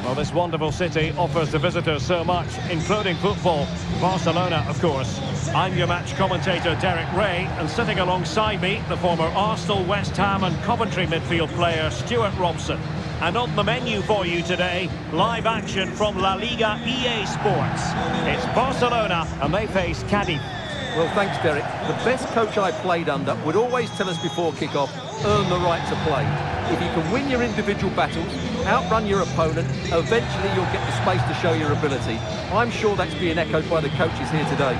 Well, this wonderful city offers the visitors so much, including football. Barcelona, of course. I'm your match commentator, Derek Ray, and sitting alongside me, the former Arsenal, West Ham and Coventry midfield player, Stuart Robson. And on the menu for you today, live action from La Liga EA Sports. It's Barcelona, and they face Cadiz. Well, thanks, Derek. The best coach I played under would always tell us before kick-off, earn the right to play. If you can win your individual battles, outrun your opponent, eventually you'll get the space to show your ability. I'm sure that's being echoed by the coaches here today.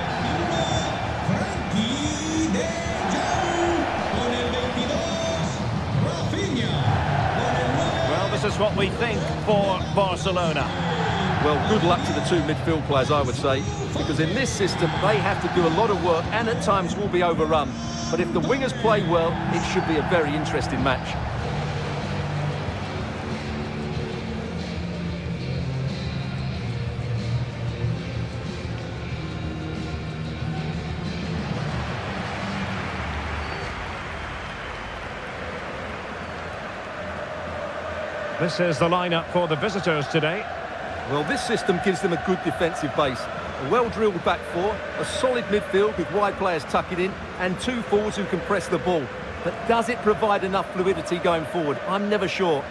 Well, this is what we think for Barcelona. Well, good luck to the two midfield players, I would say, because in this system they have to do a lot of work and at times will be overrun. But if the wingers play well, it should be a very interesting match. This is the lineup for the visitors today. Well, this system gives them a good defensive base. A well-drilled back four, a solid midfield with wide players tucking in, and two forwards who can press the ball. But does it provide enough fluidity going forward? I'm never sure.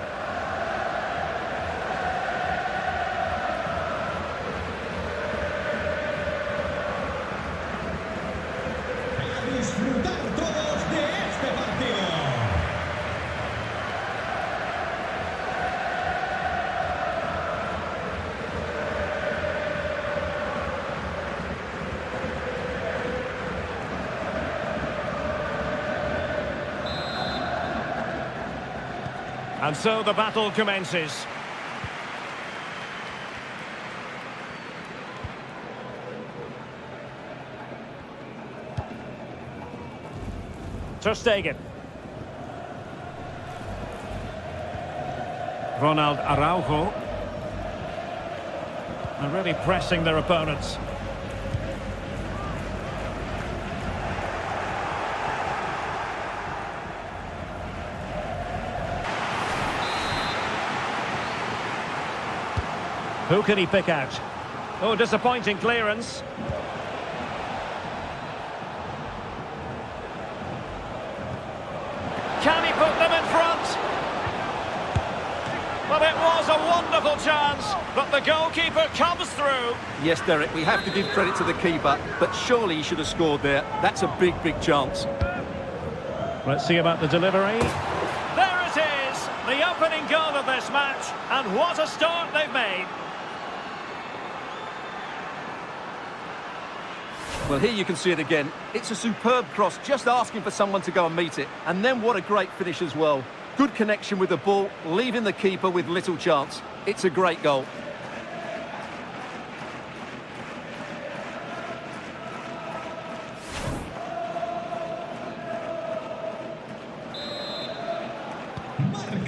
And so the battle commences. Ter Stegen. Ronald Araujo. And really pressing their opponents. Who can he pick out? Oh, disappointing clearance. Can he put them in front? But it was a wonderful chance, but the goalkeeper comes through. Yes, Derek, we have to give credit to the keeper, but surely he should have scored there. That's a big, big chance. Let's see about the delivery. There it is, the opening goal of this match, and what a start they've made. Well, here you can see it again. It's a superb cross, just asking for someone to go and meet it. And then what a great finish as well. Good connection with the ball, leaving the keeper with little chance. It's a great goal.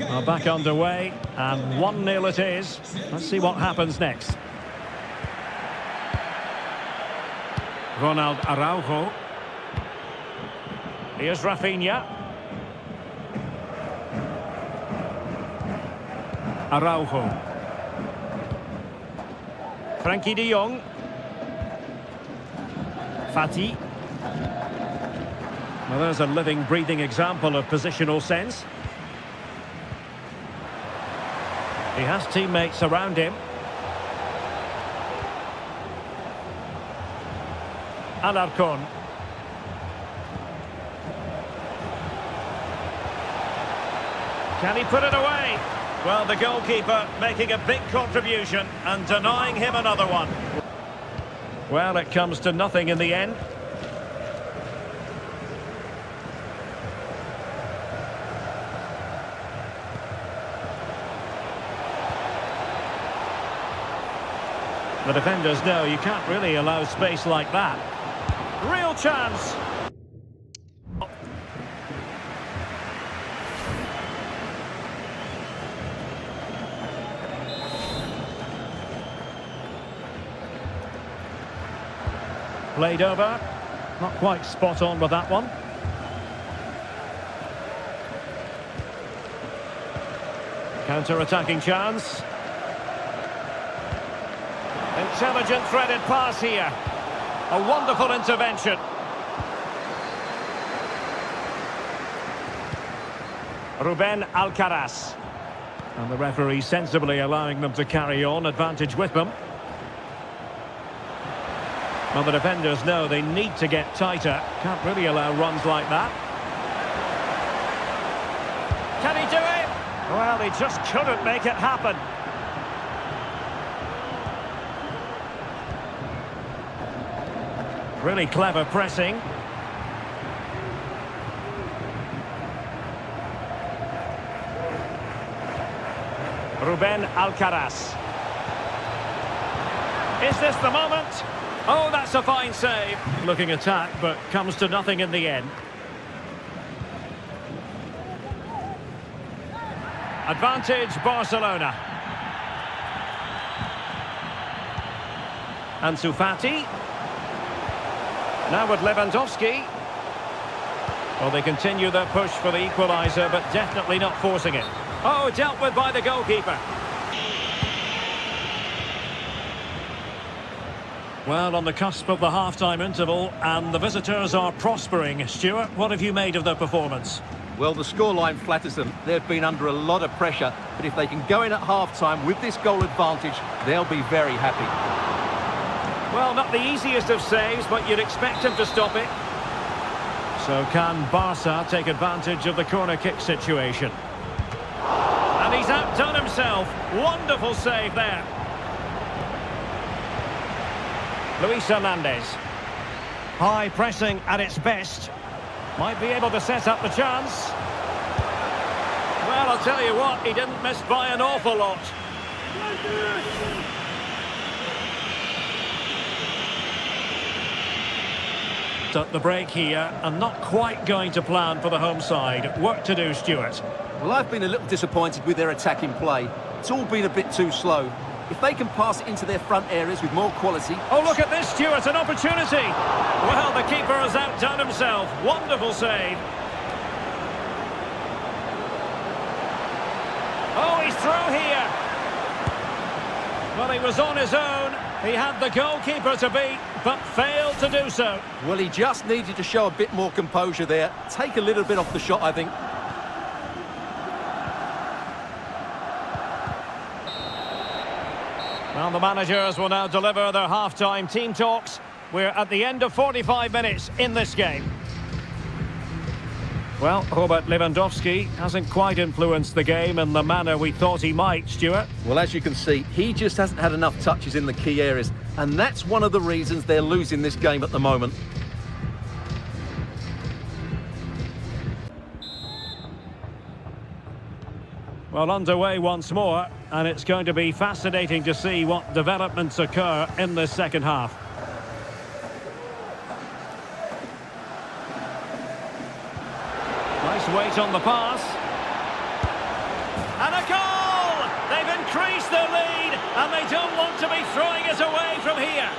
Well, back underway, and 1-0 it is. Let's see what happens next. Ronald Araujo. Here's Rafinha. Araujo. Frankie de Jong. Fati. Well, there's a living, breathing example of positional sense. He has teammates around him. Alarcón. Can he put it away? Well, the goalkeeper making a big contribution and denying him another one. Well, it comes to nothing in the end. The defenders know you can't really allow space like that. Real chance. Played over. Not quite spot on with that one. Counter-attacking chance. Intelligent threaded pass here. A wonderful intervention. Ruben Alcaraz. And the referee sensibly allowing them to carry on, advantage with them. Well, the defenders know they need to get tighter. Can't really allow runs like that. Can he do it? Well, he just couldn't make it happen. Really clever pressing. Ruben Alcaraz. Is this the moment? Oh, that's a fine save. Looking attack, but comes to nothing in the end. Advantage Barcelona. Ansu Fati. Now with Lewandowski. Well, they continue their push for the equaliser, but definitely not forcing it. Oh, dealt with by the goalkeeper. Well, on the cusp of the half-time interval, and the visitors are prospering. Stuart, what have you made of their performance? Well, the scoreline flatters them. They've been under a lot of pressure, but if they can go in at half-time with this goal advantage, they'll be very happy. Well, not the easiest of saves, but you'd expect him to stop it. So can Barca take advantage of the corner kick situation? And he's outdone himself. Wonderful save there. Luis Hernandez. High pressing at its best. Might be able to set up the chance. Well, I'll tell you what, he didn't miss by an awful lot. At the break here, and not quite going to plan for the home side. Work to do, Stuart. Well, I've been a little disappointed with their attacking play. It's all been a bit too slow. If they can pass it into their front areas with more quality... Oh, look at this, Stuart, an opportunity! Well, the keeper has outdone himself. Wonderful save. Oh, he's through here. Well, he was on his own. He had the goalkeeper to beat, but failed to do so. Well, he just needed to show a bit more composure there. Take a little bit off the shot, I think. Well, the managers will now deliver their half-time team talks. We're at the end of 45 minutes in this game. Well, Robert Lewandowski hasn't quite influenced the game in the manner we thought he might, Stuart. Well, as you can see, he just hasn't had enough touches in the key areas, and that's one of the reasons they're losing this game at the moment. Well, underway once more, and it's going to be fascinating to see what developments occur in this second half. Nice weight on the pass. And a goal! They've increased their lead, and they don't want to be throwing it away from here.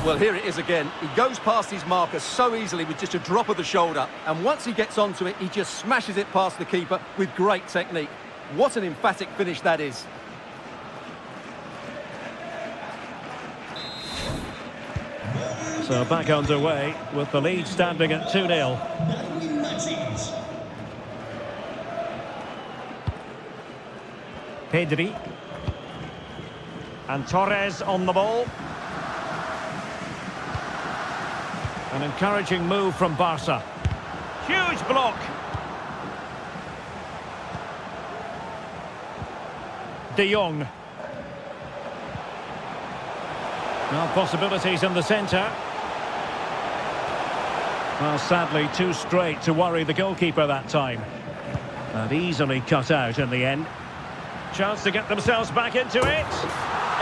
Well, here it is again. He goes past his marker so easily with just a drop of the shoulder, and once he gets onto it, he just smashes it past the keeper with great technique. What an emphatic finish that is. So back underway with the lead standing at 2-0. Pedri. And Torres on the ball. An encouraging move from Barca. Huge block. De Jong. Now possibilities in the centre. Well, sadly, too straight to worry the goalkeeper that time. And easily cut out in the end. Chance to get themselves back into it.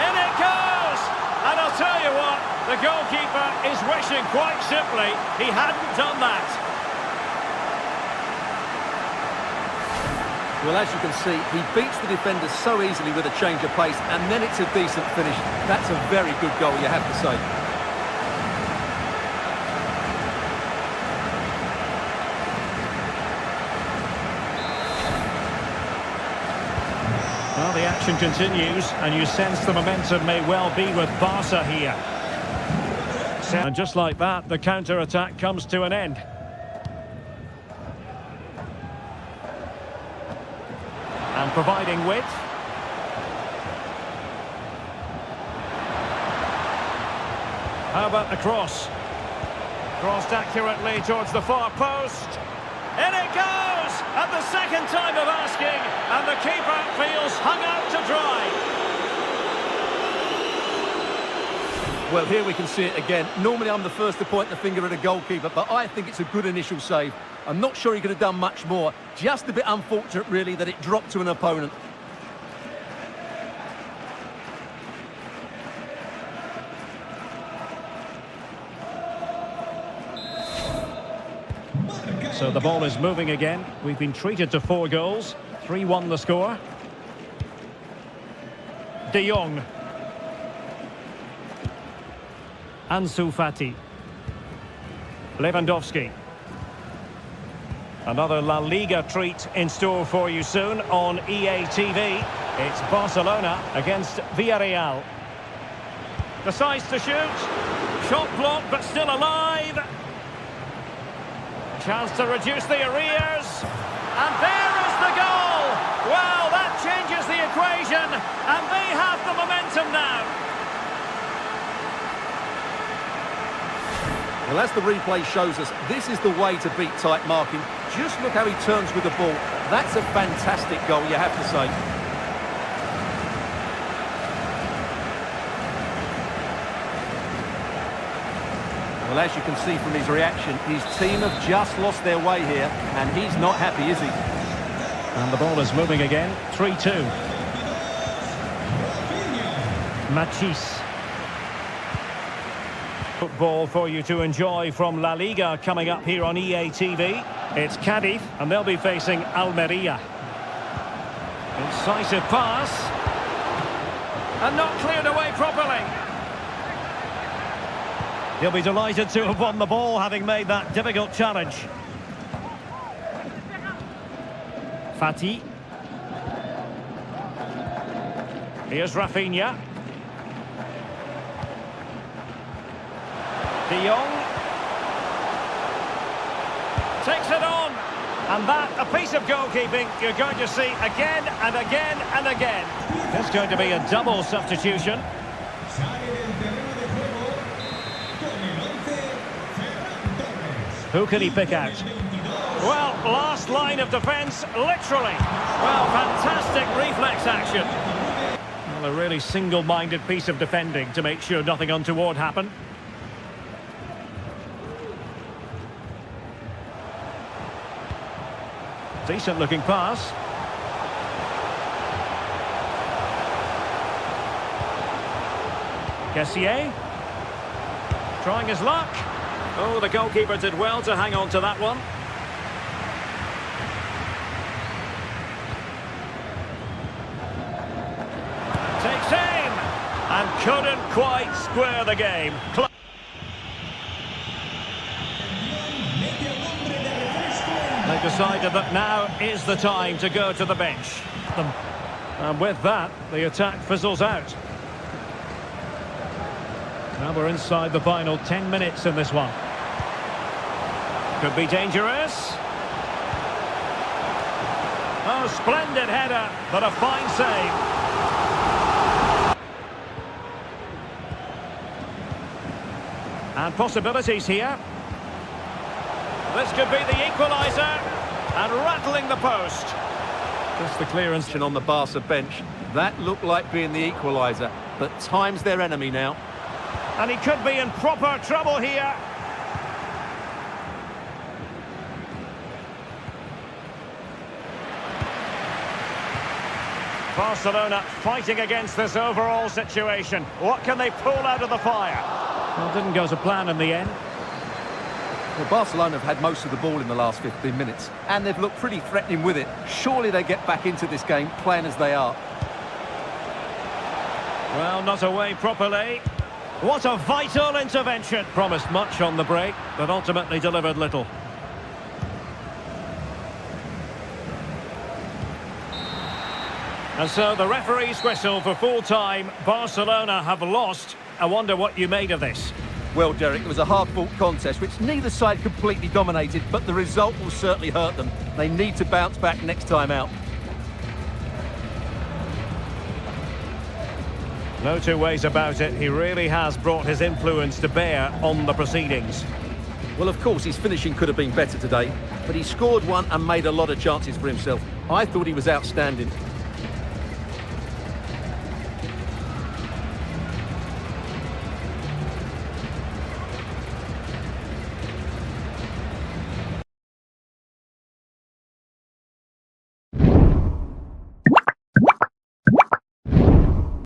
In it goes! And I'll tell you what, the goalkeeper is wishing quite simply he hadn't done that. Well, as you can see, he beats the defenders so easily with a change of pace, and then it's a decent finish. That's a very good goal, you have to say. Well, the action continues, and you sense the momentum may well be with Barca here. And just like that, the counter-attack comes to an end. And providing width. How about the cross? Crossed accurately towards the far post. In it goes! At the second time of asking, and the keeper feels hung out to dry. Well, here we can see it again. Normally I'm the first to point the finger at a goalkeeper, but I think it's a good initial save. I'm not sure he could have done much more. Just a bit unfortunate, really, that it dropped to an opponent. So the ball is moving again. We've been treated to 4 goals. 3-1 the score. De Jong. Ansu Fati. Lewandowski. Another La Liga treat in store for you soon on EA TV. It's Barcelona against Villarreal. Decides to shoot. Shot blocked but still alive. Chance to reduce the arrears. And there is the goal! Well, that changes the equation, and they have the momentum now. Well, as the replay shows us, this is the way to beat tight marking. Just look how he turns with the ball. That's a fantastic goal, you have to say. Well, as you can see from his reaction, his team have just lost their way here, and he's not happy, is he? And the ball is moving again. 3-2. Matisse. Football for you to enjoy from La Liga coming up here on EA TV. It's Cadiz, and they'll be facing Almeria. Incisive pass. And not cleared away properly. He'll be delighted to have won the ball, having made that difficult challenge. Fati. Here's Rafinha. De Jong. Takes it on. And that, a piece of goalkeeping you're going to see again and again and again. There's going to be a double substitution. Who can he pick out? Well, last line of defence, literally. Well, fantastic reflex action. Well, a really single-minded piece of defending to make sure nothing untoward happened. Decent-looking pass. Kessié. Trying his luck. Oh, the goalkeeper did well to hang on to that one. Takes aim and couldn't quite square the game. They decided that now is the time to go to the bench. And with that, the attack fizzles out. Now we're inside the final 10 minutes in this one. Could be dangerous. Oh, splendid header, but a fine save. And possibilities here. This could be the equaliser. And rattling the post. Just the clearance. On the Barca bench, that looked like being the equaliser, but time's their enemy now. And he could be in proper trouble here. Barcelona fighting against this overall situation. What can they pull out of the fire? Well, didn't go to plan in the end. Well, Barcelona have had most of the ball in the last 15 minutes, and they've looked pretty threatening with it. Surely they get back into this game, playing as they are. Well, not away properly. What a vital intervention. Promised much on the break, but ultimately delivered little. And so the referee's whistle for full time. Barcelona have lost. I wonder what you made of this. Well, Derek, it was a hard-fought contest, which neither side completely dominated, but the result will certainly hurt them. They need to bounce back next time out. No two ways about it. He really has brought his influence to bear on the proceedings. Well, of course, his finishing could have been better today, but he scored one and made a lot of chances for himself. I thought he was outstanding.